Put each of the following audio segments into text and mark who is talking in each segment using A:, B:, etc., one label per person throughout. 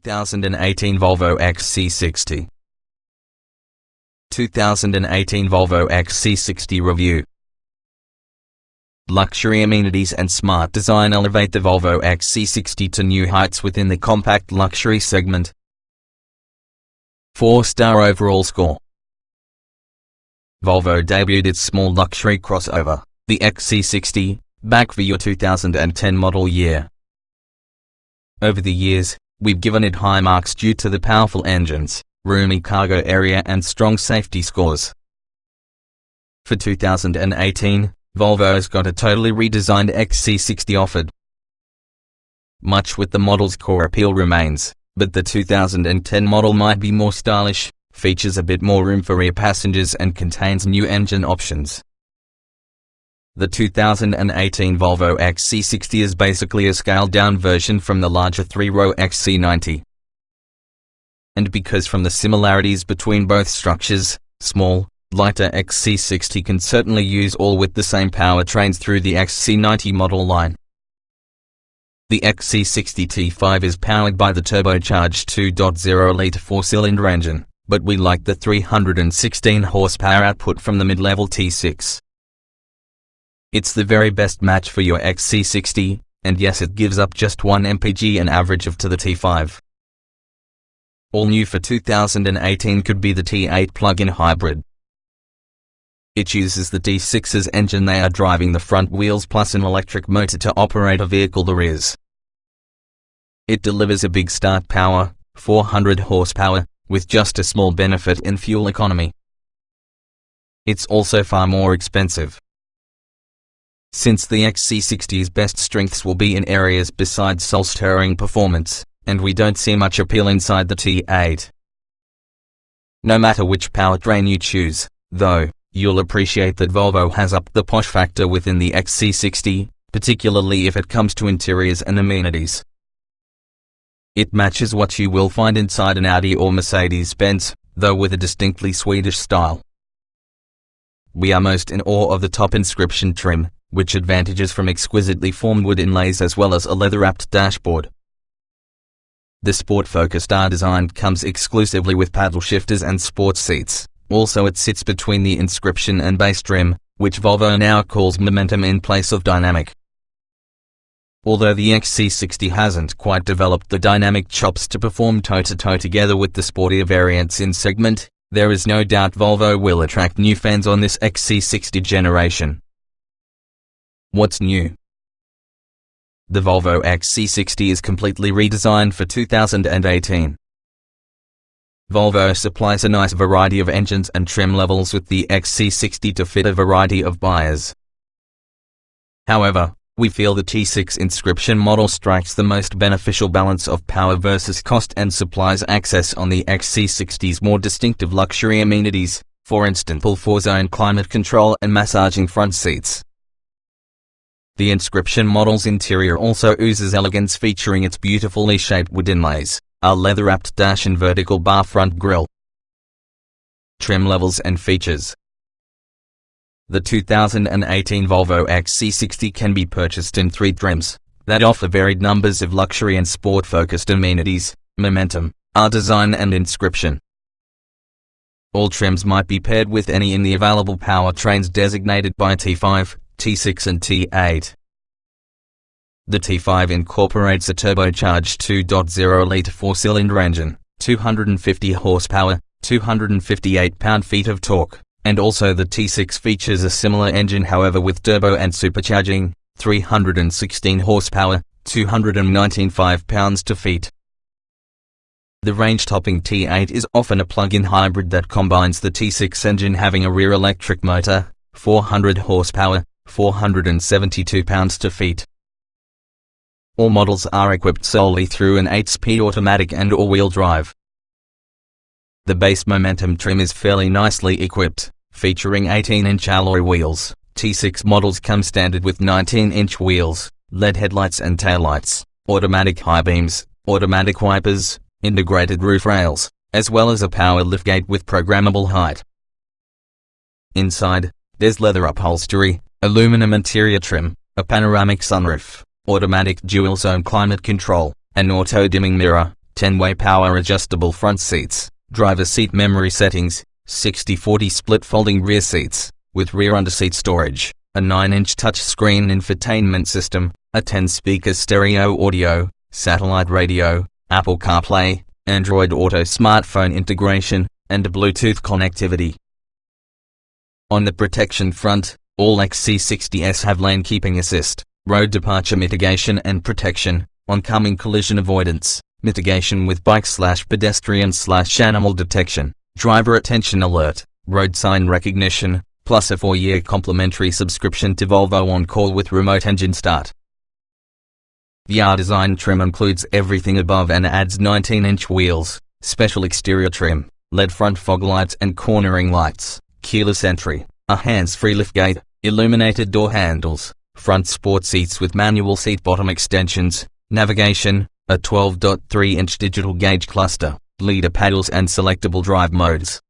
A: 2018 Volvo XC60. 2018 Volvo XC60 Review. Luxury amenities and smart design elevate the Volvo XC60 to new heights within the compact luxury segment. 4-star overall score. Volvo debuted its small luxury crossover, the XC60, back for your 2010 model year. Over the years, we've given it high marks due to the powerful engines, roomy cargo area and strong safety scores. For 2018, Volvo's got a totally redesigned XC60 offered. Much with the model's core appeal remains, but the 2010 model might be more stylish, features a bit more room for rear passengers and contains new engine options. The 2018 Volvo XC60 is basically a scaled-down version from the larger 3-row XC90. And because from the similarities between both structures, small, lighter XC60 can certainly use all with the same powertrains through the XC90 model line. The XC60 T5 is powered by the turbocharged 2.0-litre 4-cylinder engine, but we like the 316 horsepower output from the mid-level T6. It's the very best match for your XC60, and yes, it gives up just 1 mpg an average of to the T5. All new for 2018 could be the T8 plug-in hybrid. It uses the T6's engine. They are driving the front wheels plus an electric motor to operate a vehicle the rears. It delivers a big start power, 400 horsepower, with just a small benefit in fuel economy. It's also far more expensive. Since the XC60's best strengths will be in areas besides soul-stirring performance, and we don't see much appeal inside the T8. No matter which powertrain you choose, though, you'll appreciate that Volvo has upped the posh factor within the XC60, particularly if it comes to interiors and amenities. It matches what you will find inside an Audi or Mercedes-Benz, though with a distinctly Swedish style. We are most in awe of the top inscription trim, which advantages from exquisitely formed wood inlays as well as a leather-wrapped dashboard. The sport-focused R design comes exclusively with paddle shifters and sports seats. Also it sits between the inscription and base trim, which Volvo now calls Momentum in place of Dynamic. Although the XC60 hasn't quite developed the dynamic chops to perform toe-to-toe together with the sportier variants in segment, there is no doubt Volvo will attract new fans on this XC60 generation. What's new? The Volvo XC60 is completely redesigned for 2018. Volvo supplies a nice variety of engines and trim levels with the XC60 to fit a variety of buyers. However, we feel the T6 inscription model strikes the most beneficial balance of power versus cost and supplies access on the XC60's more distinctive luxury amenities, for instance full 4-zone climate control and massaging front seats. The inscription model's interior also oozes elegance, featuring its beautifully shaped wood inlays, a leather-wrapped dash and vertical bar front grille. Trim levels and features. The 2018 Volvo XC60 can be purchased in 3 trims that offer varied numbers of luxury and sport-focused amenities: Momentum, R design and inscription. All trims might be paired with any in the available powertrains designated by T5, T6 and T8. The T5 incorporates a turbocharged 2.0-litre 4-cylinder engine, 250 horsepower, 258 pound-feet of torque, and also the T6 features a similar engine, however with turbo and supercharging, 316 horsepower, 295 pounds-feet. The range-topping T8 is often a plug-in hybrid that combines the T6 engine having a rear electric motor, 400 horsepower, 472 pounds-feet. All models are equipped solely through an 8-speed automatic and all-wheel drive. The base Momentum trim is fairly nicely equipped, featuring 18-inch alloy wheels. T6 models come standard with 19-inch wheels, LED headlights and taillights, automatic high beams, automatic wipers, integrated roof rails, as well as a power liftgate with programmable height. Inside, there's leather upholstery, aluminum interior trim, a panoramic sunroof, automatic dual-zone climate control, an auto-dimming mirror, 10-way power adjustable front seats, driver seat memory settings, 60/40 split folding rear seats, with rear underseat storage, a 9-inch touchscreen infotainment system, a 10-speaker stereo audio, satellite radio, Apple CarPlay, Android Auto smartphone integration, and Bluetooth connectivity. On the protection front, all XC60s have lane keeping assist, road departure mitigation and protection, oncoming collision avoidance, mitigation with bike/pedestrian/animal detection, driver attention alert, road sign recognition, plus a 4-year complimentary subscription to Volvo On Call with remote engine start. The R-Design trim includes everything above and adds 19-inch wheels, special exterior trim, LED front fog lights and cornering lights, keyless entry, a hands-free liftgate, illuminated door handles, front sport seats with manual seat bottom extensions, navigation, a 12.3-inch digital gauge cluster, leader paddles and selectable drive modes.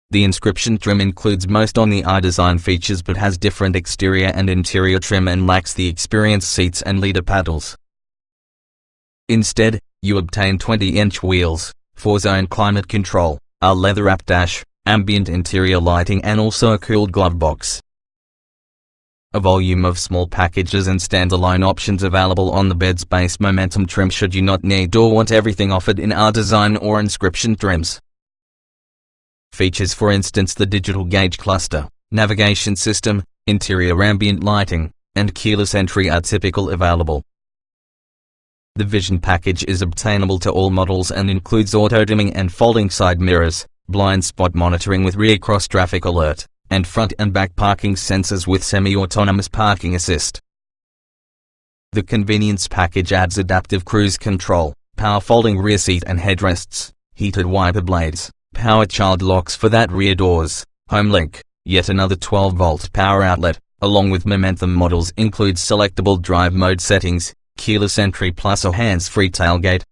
A: The inscription trim includes most on the R-Design features but has different exterior and interior trim and lacks the experience seats and leader paddles. Instead, you obtain 20-inch wheels, 4-zone climate control, a leather-wrapped dash, ambient interior lighting and also a cooled glove box. A volume of small packages and standalone options available on the bed space momentum trim should you not need or want everything offered in R-Design or inscription trims. Features, for instance, the digital gauge cluster, navigation system, interior ambient lighting, and keyless entry are typical available. The Vision package is obtainable to all models and includes auto-dimming and folding side mirrors, blind spot monitoring with rear cross-traffic alert, and front and back parking sensors with semi-autonomous parking assist. The Convenience package adds adaptive cruise control, power folding rear seat and headrests, heated wiper blades, power child locks for that rear doors, HomeLink, yet another 12-volt power outlet, along with Momentum models include selectable drive mode settings, keyless entry plus a hands-free tailgate.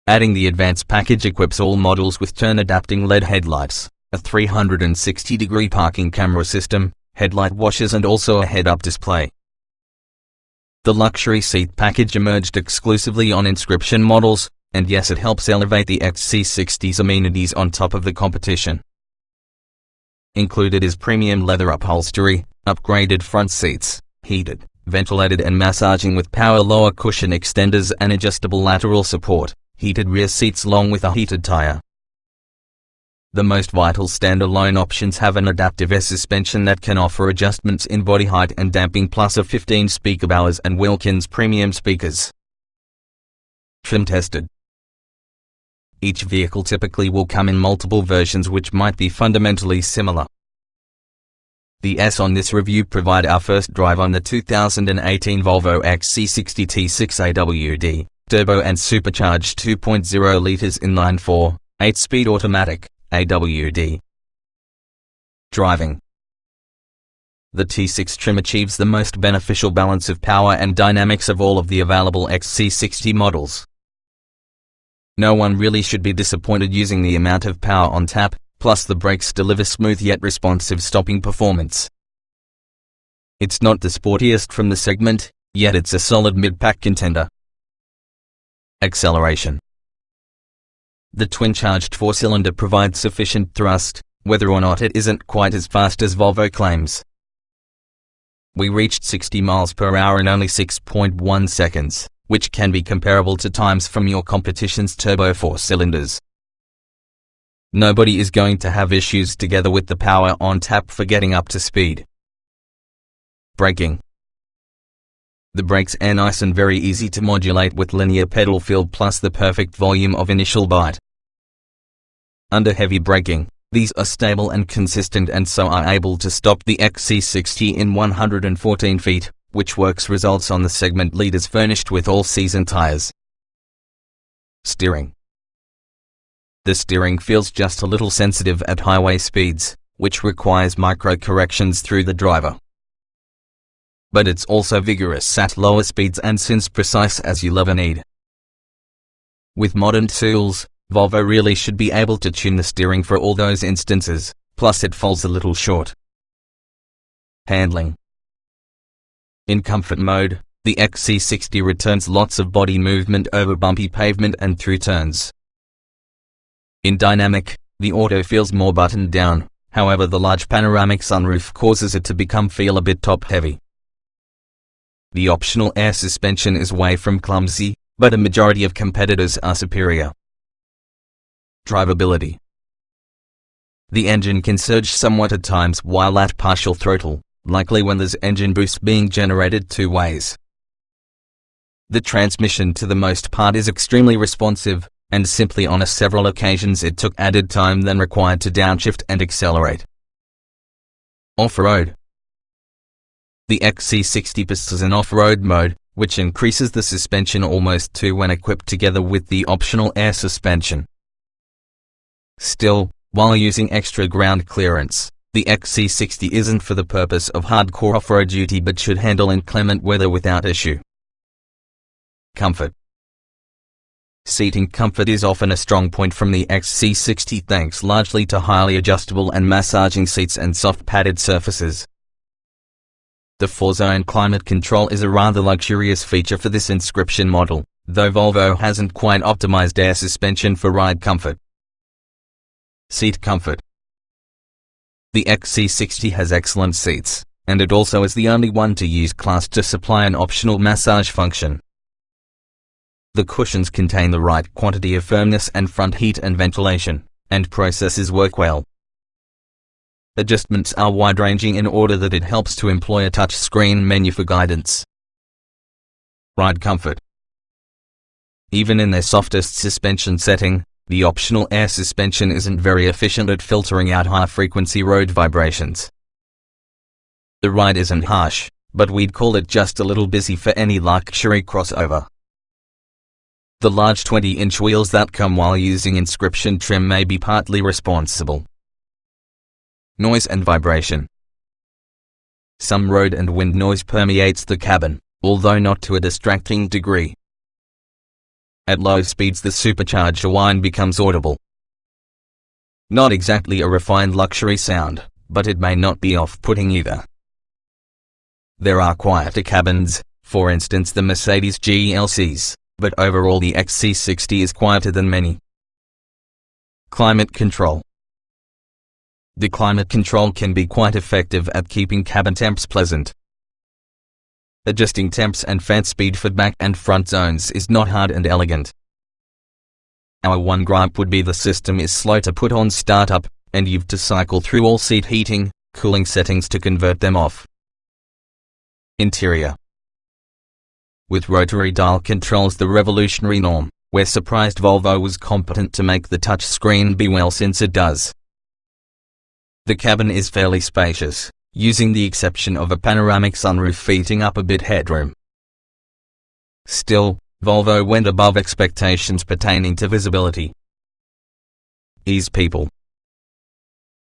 A: Adding the Advanced package equips all models with turn-adapting LED headlights, a 360-degree parking camera system, headlight washers and also a head-up display. The Luxury Seat package emerged exclusively on inscription models, and yes, it helps elevate the XC60's amenities on top of the competition. Included is premium leather upholstery, upgraded front seats, heated, ventilated and massaging with power lower cushion extenders and adjustable lateral support, heated rear seats along with a heated tire. The most vital standalone options have an adaptive air suspension that can offer adjustments in body height and damping plus a 15 speaker Bowers and Wilkins premium speakers. Trim tested. Each vehicle typically will come in multiple versions which might be fundamentally similar. The S on this review provide our first drive on the 2018 Volvo XC60 T6 AWD, turbo and supercharged 2.0 litres inline-4, 8-speed automatic, AWD. Driving. The T6 trim achieves the most beneficial balance of power and dynamics of all of the available XC60 models. No one really should be disappointed using the amount of power on tap, plus the brakes deliver smooth yet responsive stopping performance. It's not the sportiest from the segment, yet it's a solid mid-pack contender. Acceleration. The twin-charged 4-cylinder provides sufficient thrust, whether or not it isn't quite as fast as Volvo claims. We reached 60 miles per hour in only 6.1 seconds. Which can be comparable to times from your competition's turbo 4-cylinders. Nobody is going to have issues together with the power on tap for getting up to speed. Braking. The brakes are nice and very easy to modulate with linear pedal feel plus the perfect volume of initial bite. Under heavy braking, these are stable and consistent and so are able to stop the XC60 in 114 feet. Which works results on the segment leaders furnished with all-season tires. Steering. The steering feels just a little sensitive at highway speeds, which requires micro-corrections through the driver. But it's also vigorous at lower speeds and since precise as you love and need. With modern tools, Volvo really should be able to tune the steering for all those instances, plus it falls a little short. Handling. In comfort mode, the XC60 returns lots of body movement over bumpy pavement and through turns. In dynamic, the auto feels more buttoned down, however the large panoramic sunroof causes it to feel a bit top-heavy. The optional air suspension is way from clumsy, but a majority of competitors are superior. Drivability. The engine can surge somewhat at times while at partial throttle, likely when there's engine boost being generated two ways. The transmission to the most part is extremely responsive, and simply on several occasions it took added time than required to downshift and accelerate. Off-road. The XC60 possesses an off-road mode, which increases the suspension almost to when equipped together with the optional air suspension. Still, while using extra ground clearance, the XC60 isn't for the purpose of hardcore off-road duty but should handle inclement weather without issue. Comfort. Seating comfort is often a strong point from the XC60 thanks largely to highly adjustable and massaging seats and soft padded surfaces. The 4-zone climate control is a rather luxurious feature for this inscription model, though Volvo hasn't quite optimized air suspension for ride comfort. Seat comfort. The XC60 has excellent seats, and it also is the only one to use class to supply an optional massage function. The cushions contain the right quantity of firmness and front heat and ventilation, and processes work well. Adjustments are wide-ranging in order that it helps to employ a touchscreen menu for guidance. Ride comfort. Even in their softest suspension setting, the optional air suspension isn't very efficient at filtering out high-frequency road vibrations. The ride isn't harsh, but we'd call it just a little busy for any luxury crossover. The large 20-inch wheels that come while using inscription trim may be partly responsible. Noise and vibration. Some road and wind noise permeates the cabin, although not to a distracting degree. At low speeds the supercharger whine becomes audible. Not exactly a refined luxury sound, but it may not be off-putting either. There are quieter cabins, for instance the Mercedes GLCs, but overall the XC60 is quieter than many. Climate control. The climate control can be quite effective at keeping cabin temps pleasant. Adjusting temps and fan speed for back and front zones is not hard and elegant. Our one gripe would be the system is slow to put on startup, and you've to cycle through all seat heating, cooling settings to convert them off. Interior. With rotary dial controls the revolutionary norm, we're surprised Volvo was competent to make the touchscreen be well since it does. The cabin is fairly spacious, using the exception of a panoramic sunroof eating up a bit headroom. Still, Volvo went above expectations pertaining to visibility. Ease people.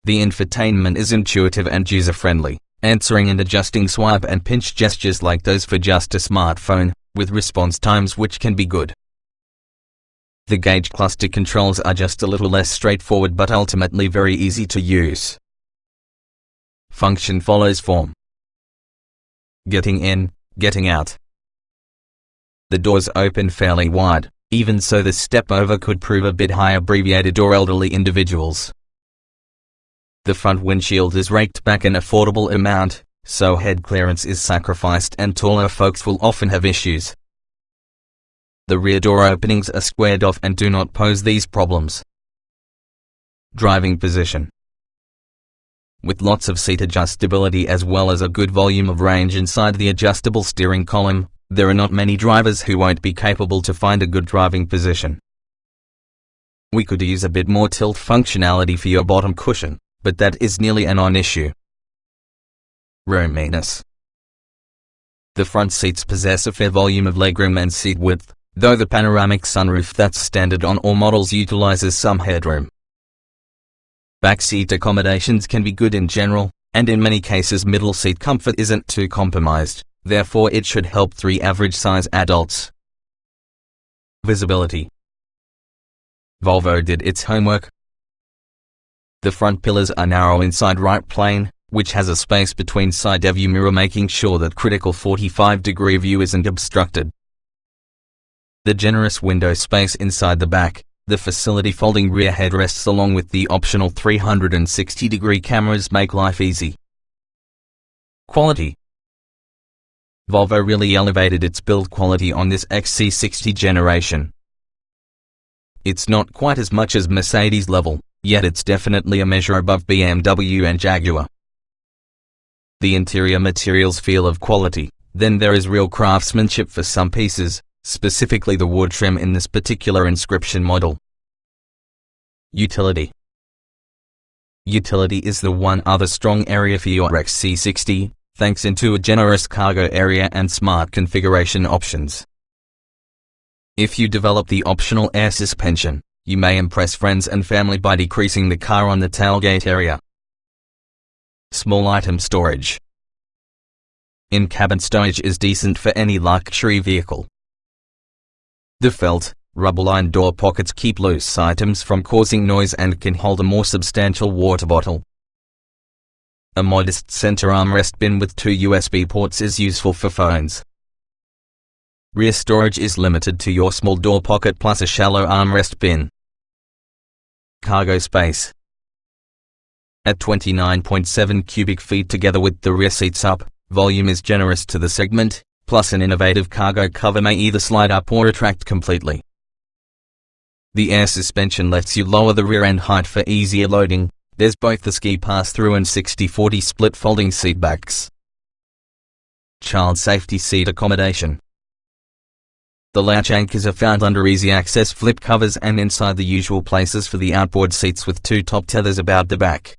A: The infotainment is intuitive and user-friendly, answering and adjusting swipe and pinch gestures like those for just a smartphone, with response times which can be good. The gauge cluster controls are just a little less straightforward but ultimately very easy to use. Function follows form. Getting in, getting out. The doors open fairly wide, even so the step-over could prove a bit high abbreviated or elderly individuals. The front windshield is raked back an affordable amount, so head clearance is sacrificed and taller folks will often have issues. The rear door openings are squared off and do not pose these problems. Driving position. With lots of seat adjustability as well as a good volume of range inside the adjustable steering column, there are not many drivers who won't be capable to find a good driving position. We could use a bit more tilt functionality for your bottom cushion, but that is nearly a non-issue. Roominess. The front seats possess a fair volume of legroom and seat width, though the panoramic sunroof that's standard on all models utilizes some headroom. Backseat accommodations can be good in general, and in many cases middle seat comfort isn't too compromised, therefore it should help 3 average-size adults. Visibility. Volvo did its homework. The front pillars are narrow inside right plane, which has a space between side view mirror making sure that critical 45-degree view isn't obstructed. The generous window space inside the back, the facility folding rear headrests along with the optional 360-degree cameras make life easy. Quality. Volvo really elevated its build quality on this XC60 generation. It's not quite as much as Mercedes level, yet it's definitely a measure above BMW and Jaguar. The interior materials feel of quality, then there is real craftsmanship for some pieces, specifically the wood trim in this particular inscription model. Utility. Utility is the one other strong area for your XC60, thanks into a generous cargo area and smart configuration options. If you develop the optional air suspension, you may impress friends and family by decreasing the car on the tailgate area. Small item storage. In-cabin storage is decent for any luxury vehicle. The felt, rubber-lined door pockets keep loose items from causing noise and can hold a more substantial water bottle. A modest center armrest bin with 2 USB ports is useful for phones. Rear storage is limited to your small door pocket plus a shallow armrest bin. Cargo space. At 29.7 cubic feet together with the rear seats up, volume is generous to the segment, plus an innovative cargo cover may either slide up or retract completely. The air suspension lets you lower the rear end height for easier loading. There's both the ski pass-through and 60/40 split folding seat backs. Child safety seat accommodation. The latch anchors are found under easy access flip covers and inside the usual places for the outboard seats with 2 top tethers about the back.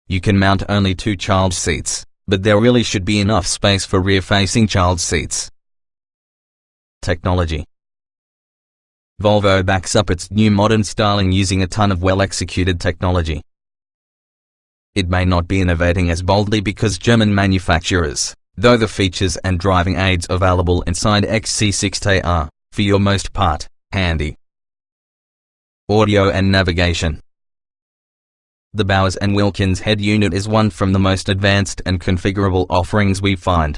A: You can mount only 2 child seats, but there really should be enough space for rear-facing child seats. Technology. Volvo backs up its new modern styling using a ton of well-executed technology. It may not be innovating as boldly because German manufacturers, though the features and driving aids available inside XC60 are, for your most part, handy. Audio and navigation. The Bowers & Wilkins head unit is one from the most advanced and configurable offerings we find.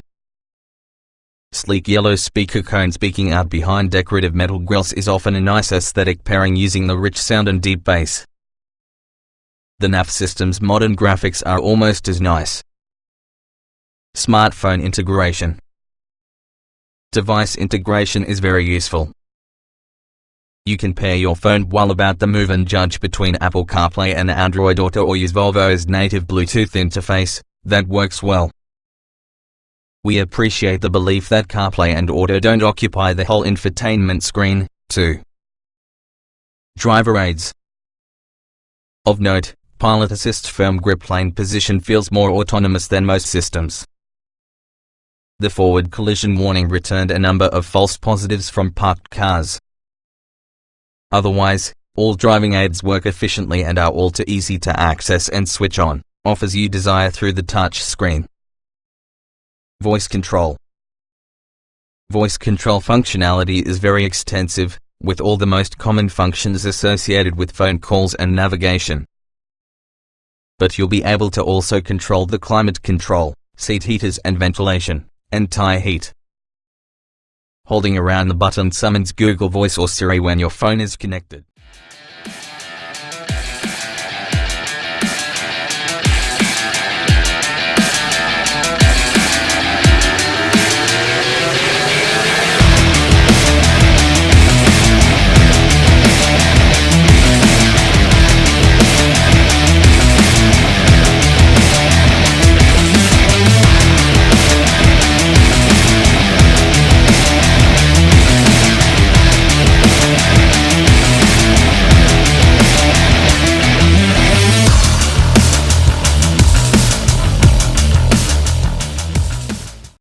A: Sleek yellow speaker cone speaking out behind decorative metal grills is often a nice aesthetic pairing using the rich sound and deep bass. The nav system's modern graphics are almost as nice. Smartphone integration. Device integration is very useful. You can pair your phone while about the move and judge between Apple CarPlay and Android Auto or use Volvo's native Bluetooth interface. That works well. We appreciate the belief that CarPlay and Auto don't occupy the whole infotainment screen, too. Driver aids. Of note, Pilot Assist firm grip lane position feels more autonomous than most systems. The forward collision warning returned a number of false positives from parked cars. Otherwise, all driving aids work efficiently and are all too easy to access and switch on, offers you desire through the touch screen. Voice control. Voice control functionality is very extensive, with all the most common functions associated with phone calls and navigation. But you'll be able to also control the climate control, seat heaters and ventilation, and tire heat. Holding around the button summons Google Voice or Siri when your phone is connected.